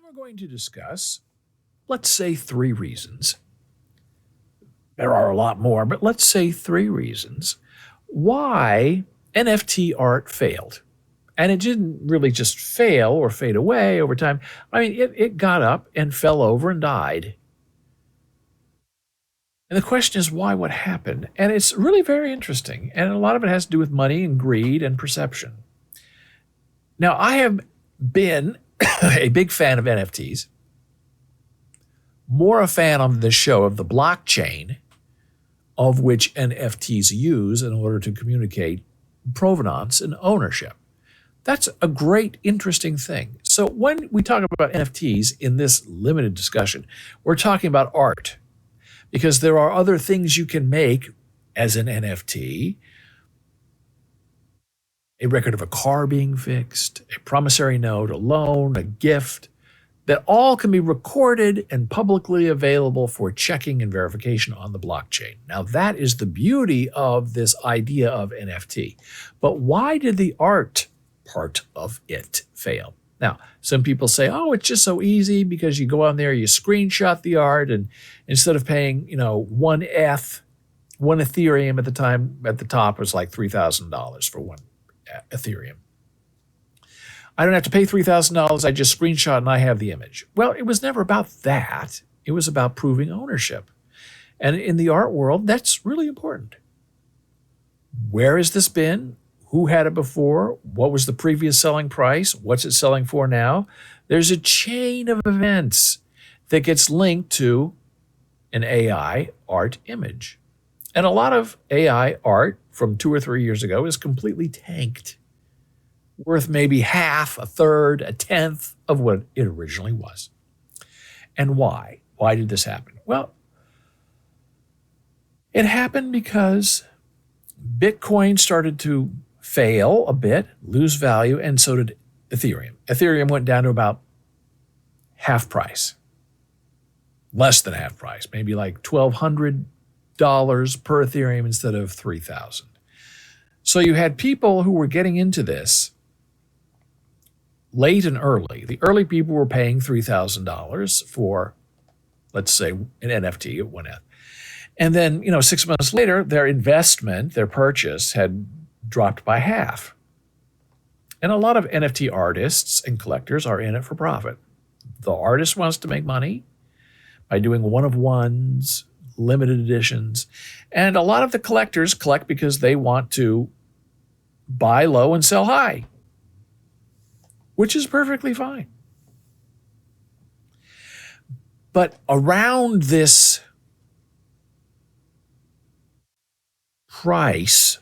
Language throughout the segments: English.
we're going to discuss, let's say, 3 reasons. There are a lot more, but let's say 3 reasons why NFT art failed. And it didn't really just fail or fade away over time. I mean, it got up and fell over and died. And the question is, why? What happened? And it's really very interesting. And a lot of it has to do with money and greed and perception. Now, I have been a big fan of NFTs, more a fan on this show of the blockchain of which NFTs use in order to communicate provenance and ownership. That's a great, interesting thing. So when we talk about NFTs in this limited discussion, we're talking about art, because there are other things you can make as an NFT. A record of a car being fixed, a promissory note, a loan, a gift, that all can be recorded and publicly available for checking and verification on the blockchain. Now, that is the beauty of this idea of NFT. But why did the art part of it fail? Now, some people say, oh, it's just so easy because you go on there, you screenshot the art, and instead of paying, one Ethereum at the time, at the top was like $3,000 for one Ethereum. I don't have to pay $3,000. I just screenshot and I have the image. Well, it was never about that. It was about proving ownership. And in the art world, that's really important. Where has this been? Who had it before? What was the previous selling price? What's it selling for now? There's a chain of events that gets linked to an AI art image. And a lot of AI art from 2 or 3 years ago is completely tanked, worth maybe half, a third, a tenth of what it originally was. And why? Why did this happen? Well, it happened because Bitcoin started to fail a bit, lose value, and so did Ethereum. Ethereum went down to about half price, less than half price, maybe like $1,200 per Ethereum instead of $3,000. So you had people who were getting into this late and early. The early people were paying $3,000 for, let's say, an NFT at one end. And then, 6 months later, their investment, their purchase had dropped by half. And a lot of NFT artists and collectors are in it for profit. The artist wants to make money by doing one-of-ones, limited editions. And a lot of the collectors collect because they want to buy low and sell high, which is perfectly fine. But around this price,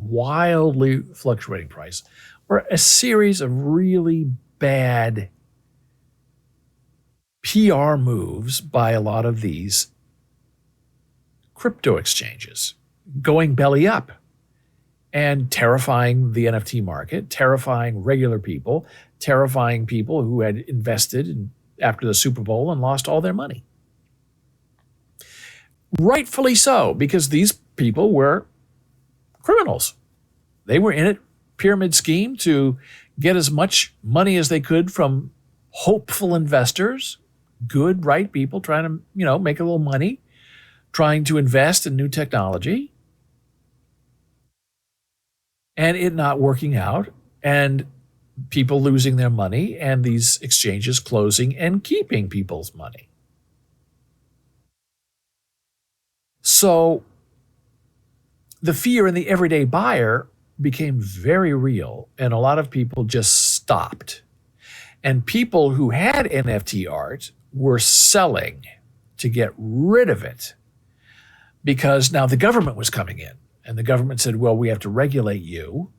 wildly fluctuating price, were a series of really bad PR moves by a lot of these crypto exchanges, going belly up and terrifying the NFT market, terrifying regular people, terrifying people who had invested after the Super Bowl and lost all their money. Rightfully so, because these people were criminals. They were in it, pyramid scheme, to get as much money as they could from hopeful investors, good, right people trying to, make a little money, trying to invest in new technology, and it not working out, and people losing their money, and these exchanges closing and keeping people's money. So the fear in the everyday buyer became very real, and a lot of people just stopped. And people who had NFT art were selling to get rid of it, because now the government was coming in, and the government said, well, we have to regulate you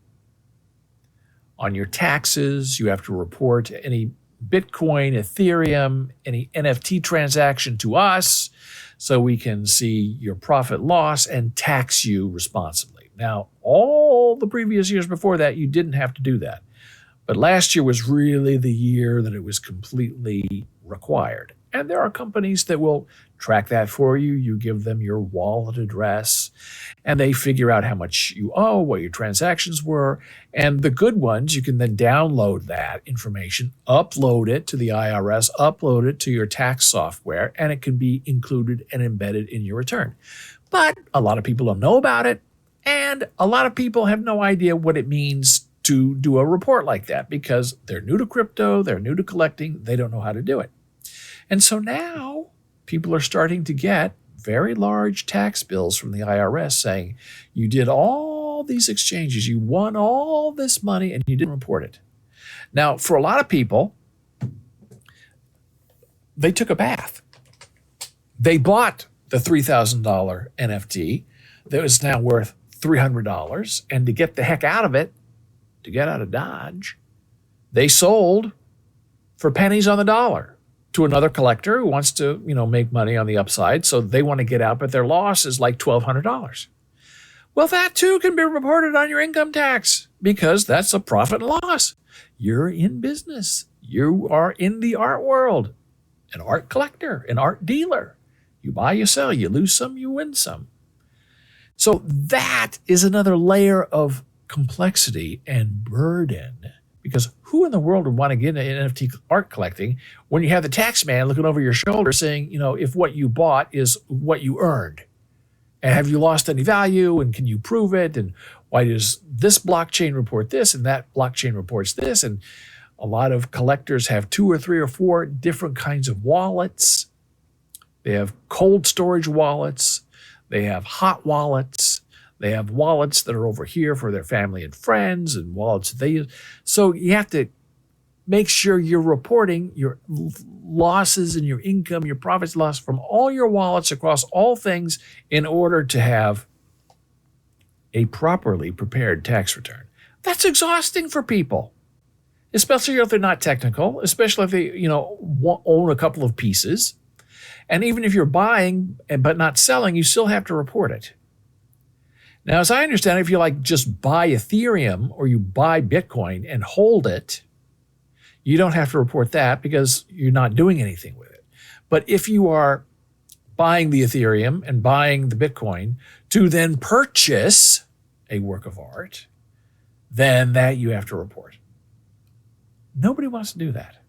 on your taxes. You have to report any Bitcoin, Ethereum, any NFT transaction to us so we can see your profit loss and tax you responsibly. Now, all the previous years before that, you didn't have to do that. But last year was really the year that it was completely required. And there are companies that will track that for you. You give them your wallet address, and they figure out how much you owe, what your transactions were. And the good ones, you can then download that information, upload it to the IRS, upload it to your tax software, and it can be included and embedded in your return. But a lot of people don't know about it, and a lot of people have no idea what it means to do a report like that because they're new to crypto, they're new to collecting, they don't know how to do it. And so now people are starting to get very large tax bills from the IRS saying, you did all these exchanges, you won all this money, and you didn't report it. Now, for a lot of people, they took a bath. They bought the $3,000 NFT that was now worth $300, and to get the heck out of it, to get out of Dodge, they sold for pennies on the dollar to another collector who wants to, make money on the upside. So they want to get out, but their loss is like $1,200. Well, that too can be reported on your income tax because that's a profit and loss. You're in business. You are in the art world, an art collector, an art dealer. You buy, you sell, you lose some, you win some. So that is another layer of complexity and burden, because who in the world would want to get into NFT art collecting when you have the tax man looking over your shoulder saying, if what you bought is what you earned, and have you lost any value, and can you prove it, and why does this blockchain report this and that blockchain reports this? And a lot of collectors have 2 or 3 or 4 different kinds of wallets. They have cold storage wallets. They have hot wallets. They have wallets that are over here for their family and friends, and wallets that they use. So you have to make sure you're reporting your losses and your income, your profits loss from all your wallets across all things in order to have a properly prepared tax return. That's exhausting for people, especially if they're not technical, especially if they, own a couple of pieces. And even if you're buying but not selling, you still have to report it. Now, as I understand it, if you just buy Ethereum or you buy Bitcoin and hold it, you don't have to report that because you're not doing anything with it. But if you are buying the Ethereum and buying the Bitcoin to then purchase a work of art, then that you have to report. Nobody wants to do that.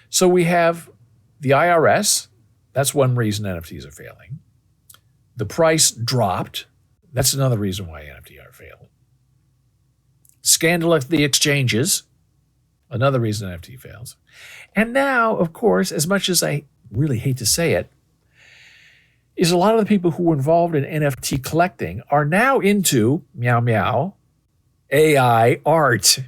So we have the IRS. That's one reason NFTs are failing. The price dropped. That's another reason why NFT art failed. Scandal at the exchanges. Another reason NFT fails. And now, of course, as much as I really hate to say it, is a lot of the people who were involved in NFT collecting are now into, meow meow, AI art.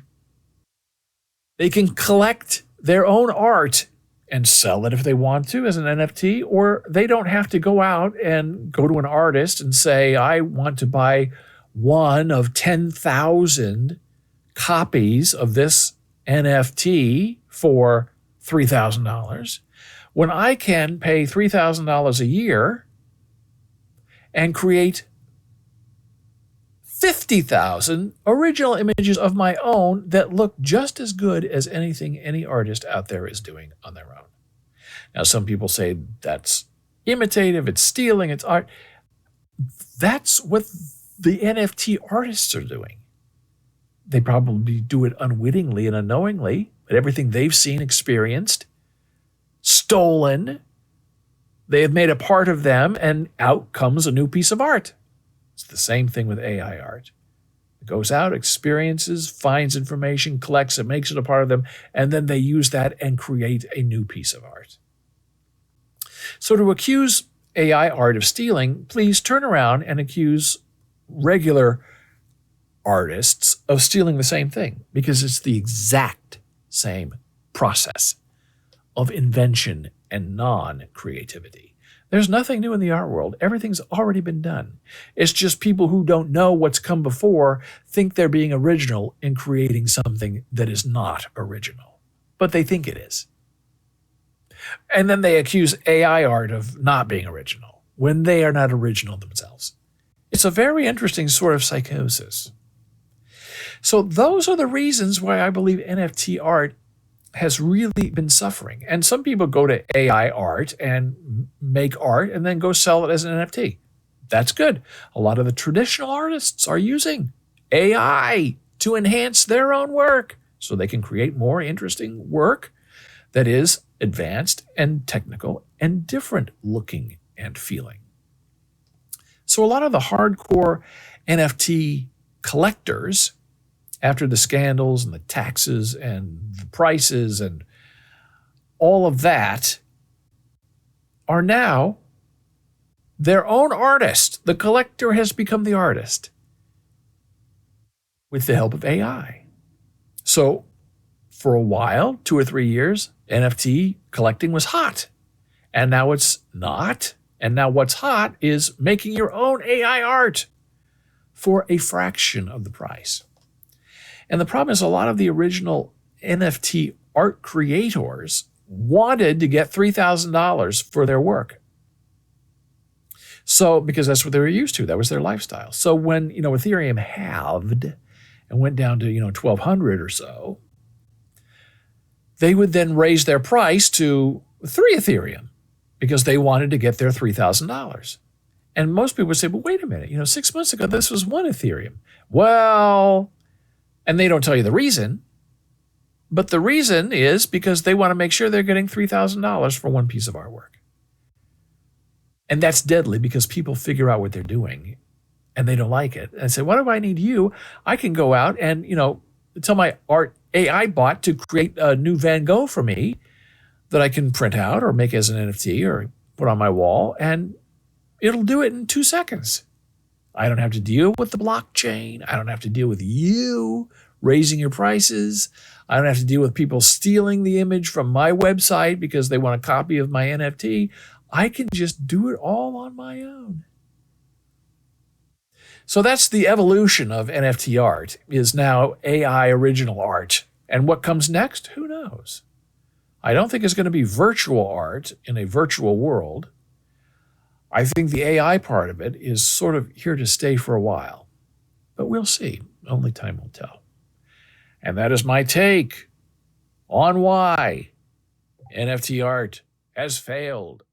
They can collect their own art and sell it if they want to as an NFT, or they don't have to go out and go to an artist and say, I want to buy one of 10,000 copies of this NFT for $3,000, when I can pay $3,000 a year and create 50,000 original images of my own that look just as good as anything any artist out there is doing on their own. Now, some people say that's imitative, it's stealing, it's art. That's what the NFT artists are doing. They probably do it unwittingly and unknowingly, but everything they've seen, experienced, stolen, they have made a part of them, and out comes a new piece of art. It's the same thing with AI art. It goes out, experiences, finds information, collects it, makes it a part of them, and then they use that and create a new piece of art. So to accuse AI art of stealing, please turn around and accuse regular artists of stealing the same thing, because it's the exact same process of invention and non-creativity. There's nothing new in the art world. Everything's already been done. It's just people who don't know what's come before think they're being original in creating something that is not original, but they think it is. And then they accuse AI art of not being original when they are not original themselves. It's a very interesting sort of psychosis. So those are the reasons why I believe NFT art has really been suffering. And some people go to AI art and make art and then go sell it as an NFT. That's good. A lot of the traditional artists are using AI to enhance their own work so they can create more interesting work that is advanced and technical and different looking and feeling. So a lot of the hardcore NFT collectors, after the scandals and the taxes and the prices and all of that, are now their own artist. The collector has become the artist with the help of AI. So for a while, 2 or 3 years, NFT collecting was hot. And now it's not. And now what's hot is making your own AI art for a fraction of the price. And the problem is a lot of the original NFT art creators wanted to get $3,000 for their work. So, because that's what they were used to, that was their lifestyle. So when, Ethereum halved and went down to, 1,200 or so, they would then raise their price to 3 Ethereum because they wanted to get their $3,000. And most people would say, well, wait a minute, 6 months ago, this was 1 Ethereum. Well, and they don't tell you the reason, but the reason is because they want to make sure they're getting $3,000 for one piece of artwork. And that's deadly because people figure out what they're doing and they don't like it. And say, what do I need you? I can go out and, tell my art AI bot to create a new Van Gogh for me that I can print out or make as an NFT or put on my wall, and it'll do it in 2 seconds. I don't have to deal with the blockchain. I don't have to deal with you raising your prices. I don't have to deal with people stealing the image from my website because they want a copy of my NFT. I can just do it all on my own. So that's the evolution of NFT art, is now AI original art. And what comes next? Who knows? I don't think it's going to be virtual art in a virtual world. I think the AI part of it is sort of here to stay for a while. But we'll see. Only time will tell. And that is my take on why NFT art has failed.